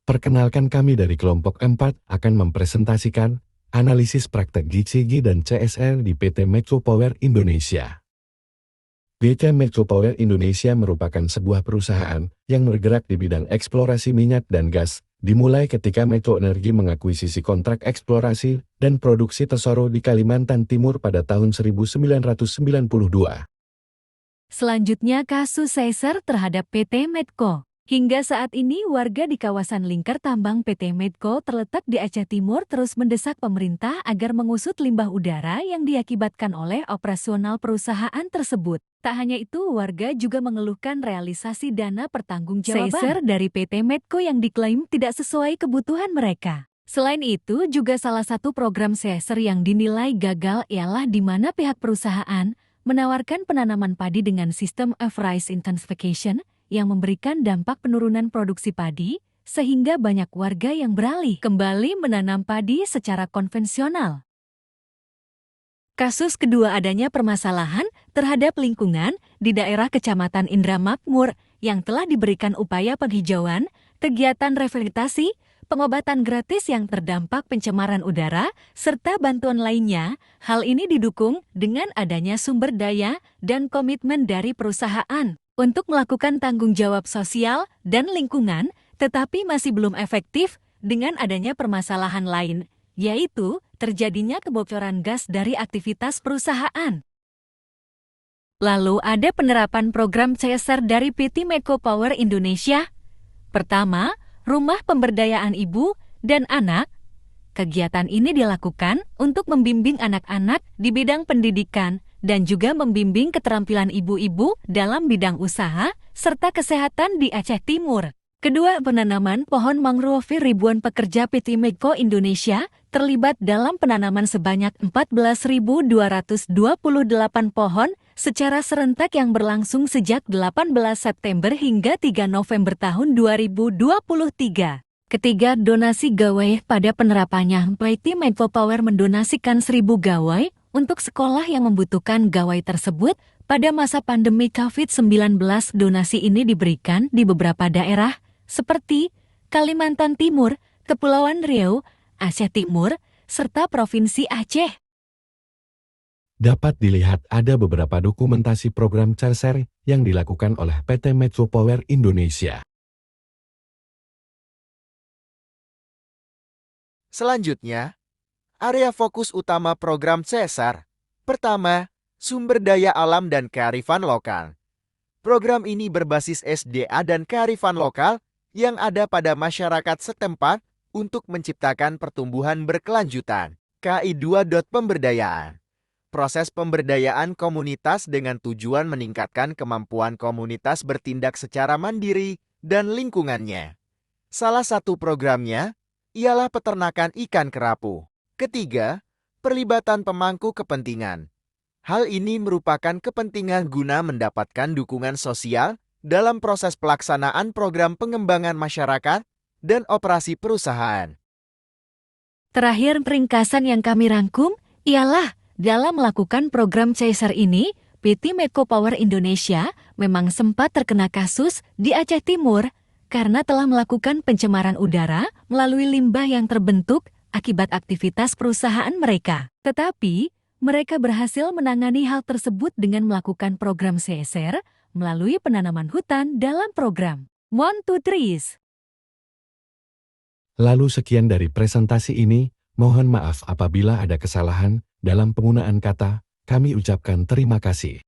Perkenalkan, kami dari kelompok 4 akan mempresentasikan analisis praktek GCG dan CSR di PT Medco Power Indonesia. PT Medco Power Indonesia merupakan sebuah perusahaan yang bergerak di bidang eksplorasi minyak dan gas, dimulai ketika Medco Energi mengakuisisi kontrak eksplorasi dan produksi Tesoro di Kalimantan Timur pada tahun 1992. Selanjutnya kasus CSR terhadap PT Medco. Hingga saat ini warga di kawasan lingkar tambang PT Medco terletak di Aceh Timur terus mendesak pemerintah agar mengusut limbah udara yang diakibatkan oleh operasional perusahaan tersebut. Tak hanya itu, warga juga mengeluhkan realisasi dana pertanggungjawaban CSR dari PT Medco yang diklaim tidak sesuai kebutuhan mereka. Selain itu, juga salah satu program CSR yang dinilai gagal ialah di mana pihak perusahaan menawarkan penanaman padi dengan sistem of-rice intensification yang memberikan dampak penurunan produksi padi, sehingga banyak warga yang beralih kembali menanam padi secara konvensional. Kasus kedua, adanya permasalahan terhadap lingkungan di daerah Kecamatan Indramakmur yang telah diberikan upaya penghijauan, kegiatan rehabilitasi, pengobatan gratis yang terdampak pencemaran udara, serta bantuan lainnya. Hal ini didukung dengan adanya sumber daya dan komitmen dari perusahaan untuk melakukan tanggung jawab sosial dan lingkungan, tetapi masih belum efektif dengan adanya permasalahan lain, yaitu terjadinya kebocoran gas dari aktivitas perusahaan. Lalu ada penerapan program CSR dari PT Medco Power Indonesia. Pertama, Rumah Pemberdayaan Ibu dan Anak. Kegiatan ini dilakukan untuk membimbing anak-anak di bidang pendidikan dan juga membimbing keterampilan ibu-ibu dalam bidang usaha serta kesehatan di Aceh Timur. Kedua, penanaman pohon mangrove. Ribuan pekerja PT Medco Indonesia terlibat dalam penanaman sebanyak 14.228 pohon secara serentak yang berlangsung sejak 18 September hingga 3 November tahun 2023. Ketiga, donasi gawai. Pada penerapannya, PT Medco Power mendonasikan 1.000 gawai untuk sekolah yang membutuhkan gawai tersebut pada masa pandemi COVID-19. Donasi ini diberikan di beberapa daerah seperti Kalimantan Timur, Kepulauan Riau, Aceh Timur, serta Provinsi Aceh. Dapat dilihat ada beberapa dokumentasi program CSR yang dilakukan oleh PT Medco Power Indonesia. Selanjutnya, area fokus utama program CSR. Pertama, sumber daya alam dan kearifan lokal. Program ini berbasis SDA dan kearifan lokal yang ada pada masyarakat setempat untuk menciptakan pertumbuhan berkelanjutan. KI2. Pemberdayaan. Proses pemberdayaan komunitas dengan tujuan meningkatkan kemampuan komunitas bertindak secara mandiri dan lingkungannya. Salah satu programnya ialah peternakan ikan kerapu. Ketiga, perlibatan pemangku kepentingan. Hal ini merupakan kepentingan guna mendapatkan dukungan sosial dalam proses pelaksanaan program pengembangan masyarakat dan operasi perusahaan. Terakhir, ringkasan yang kami rangkum ialah dalam melakukan program CSR ini, PT Medco Power Indonesia memang sempat terkena kasus di Aceh Timur karena telah melakukan pencemaran udara melalui limbah yang terbentuk akibat aktivitas perusahaan mereka. Tetapi, mereka berhasil menangani hal tersebut dengan melakukan program CSR melalui penanaman hutan dalam program 1, 2, 3. Lalu sekian dari presentasi ini, mohon maaf apabila ada kesalahan dalam penggunaan kata, kami ucapkan terima kasih.